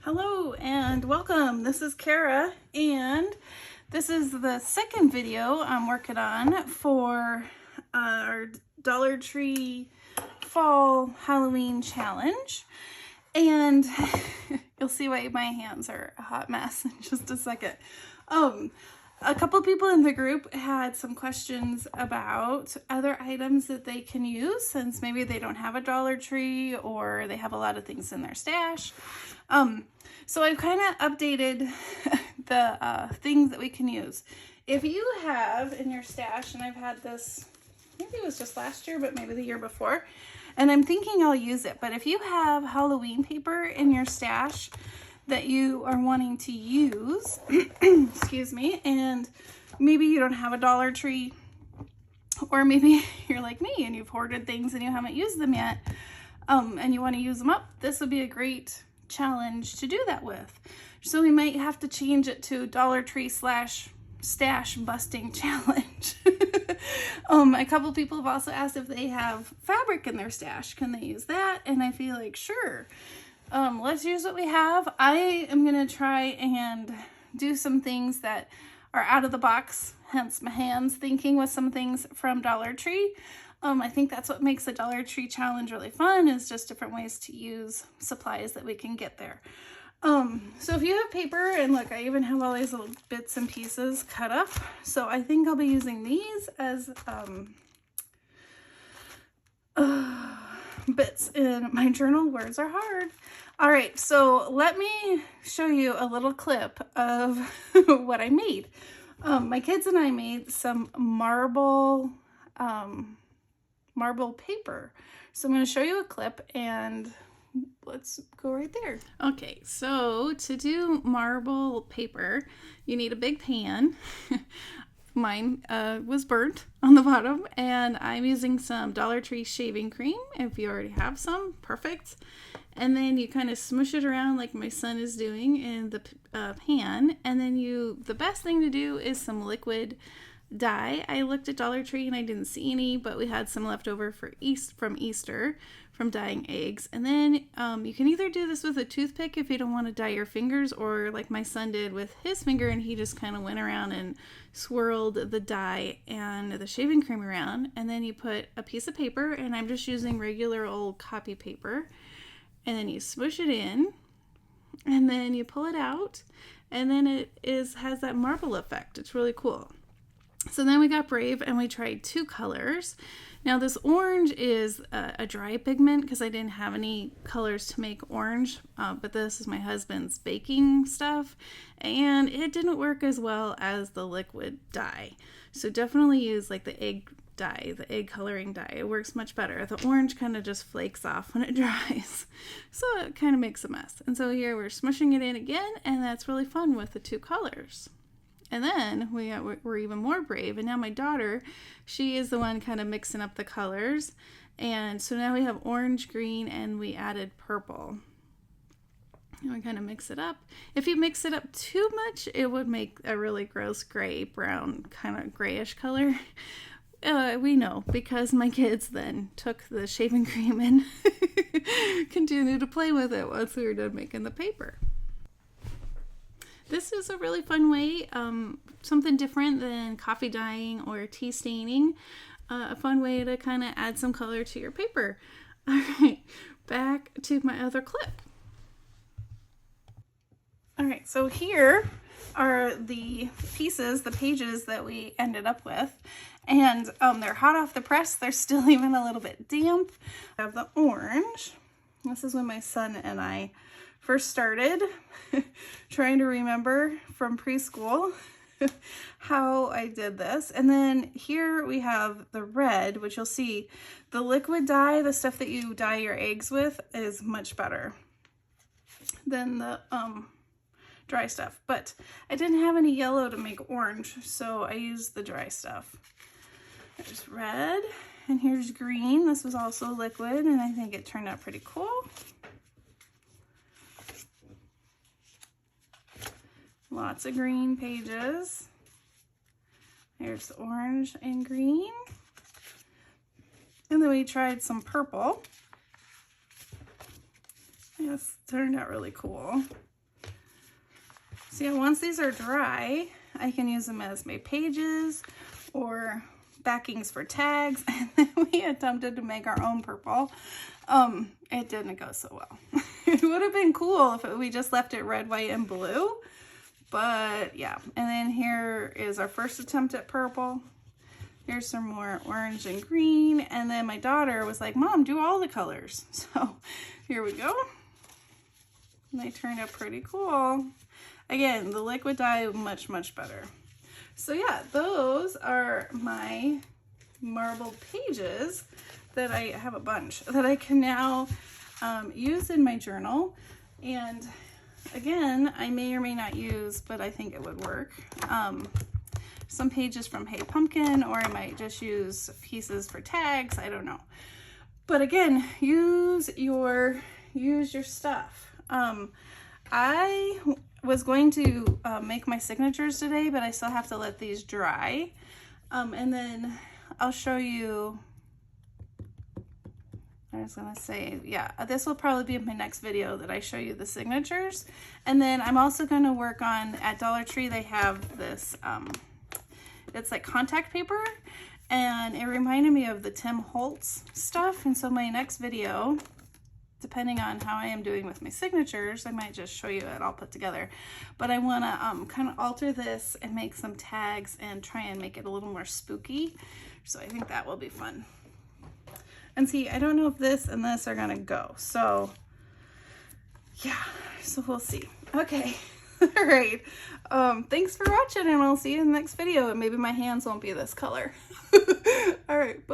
Hello and welcome. This is Cara, and this is the second video I'm working on for our Dollar Tree Fall Halloween Challenge. And you'll see why my hands are a hot mess in just a second. A couple people in the group had some questions about other items that they can use since maybe they don't have a Dollar Tree or they have a lot of things in their stash. So I've kind of updated the things that we can use. If you have in your stash, and I've had this, maybe it was just last year, but maybe the year before, and I'm thinking I'll use it, but if you have Halloween paper in your stash that you are wanting to use, excuse me, and maybe you don't have a Dollar Tree, or maybe you're like me and you've hoarded things and you haven't used them yet, and you want to use them up, this would be a great challenge to do that with. So we might have to change it to Dollar Tree / stash busting challenge. A couple people have also asked if they have fabric in their stash, can they use that? And I feel like sure, let's use what we have. I am gonna try and do some things that are out of the box, hence my hands thinking with some things from Dollar Tree. I think that's what makes the Dollar Tree challenge really fun, is just different ways to use supplies that we can get there. So if you have paper, and look, I even have all these little bits and pieces cut up. So I think I'll be using these as bits in my journal. Words are hard. All right, so let me show you a little clip of what I made. My kids and I made some marble paper. So I'm going to show you a clip and let's go right there. Okay, so to do marble paper, you need a big pan. Mine was burnt on the bottom, and I'm using some Dollar Tree shaving cream. If you already have some, perfect. And then you kind of smush it around like my son is doing in the pan. And then the best thing to do is some liquid dye. I looked at Dollar Tree and I didn't see any, but we had some left over from Easter from dyeing eggs. And then you can either do this with a toothpick if you don't want to dye your fingers, or like my son did with his finger, and he just kind of went around and swirled the dye and the shaving cream around. And then you put a piece of paper, and I'm just using regular old copy paper, and then you smush it in, and then you pull it out, and then it has that marble effect. It's really cool. So then we got brave and we tried 2 colors. Now this orange is a dry pigment because I didn't have any colors to make orange, but this is my husband's baking stuff, and it didn't work as well as the liquid dye. So definitely use like the egg dye, the egg coloring dye. It works much better. The orange kind of just flakes off when it dries, so it kind of makes a mess. And so here we're smushing it in again, and that's really fun with the 2 colors. And then we're even more brave. And now my daughter, she is the one kind of mixing up the colors. And so now we have orange, green, and we added purple. And we kind of mix it up. If you mix it up too much, it would make a really gross gray, brown, kind of grayish color. We know, because my kids then took the shaving cream and continued to play with it once we were done making the paper. This is a really fun way, something different than coffee dyeing or tea staining, a fun way to kind of add some color to your paper. All right, back to my other clip. All right, so here are the pieces, the pages that we ended up with, and they're hot off the press. They're still even a little bit damp. I have the orange. This is when my son and I first started trying to remember from preschool how I did this. And then here we have the red, which you'll see the liquid dye, the stuff that you dye your eggs with, is much better than the dry stuff. But I didn't have any yellow to make orange, so I used the dry stuff. There's red, and here's green. This was also liquid, and I think it turned out pretty cool. Lots of green pages. There's orange and green. And then we tried some purple. Yes, turned out really cool. So yeah, once these are dry, I can use them as my pages or backings for tags. And then we attempted to make our own purple. It didn't go so well. It would have been cool if we just left it red, white, and blue. But yeah, and then here is our first attempt at purple. Here's some more orange and green. And then my daughter was like, Mom, do all the colors. So here we go. And they turned out pretty cool. Again, the liquid dye, much, much better. So yeah, those are my marble pages that I have a bunch that I can now use in my journal. And again, I may or may not use, but I think it would work. Some pages from Hey Pumpkin, or I might just use pieces for tags. I don't know. But again, use your stuff. I was going to make my signatures today, but I still have to let these dry. And then I'll show you. I was gonna say, yeah, this will probably be in my next video that I show you the signatures. And then I'm also gonna work on, at Dollar Tree, they have this, it's like contact paper, and it reminded me of the Tim Holtz stuff. And so my next video, depending on how I am doing with my signatures, I might just show you it all put together. But I wanna kind of alter this and make some tags and try and make it a little more spooky. So I think that will be fun. And see, I don't know if this and this are gonna go. So yeah, so we'll see. Okay, all right. Thanks for watching, and I'll see you in the next video. And maybe my hands won't be this color. All right, bye.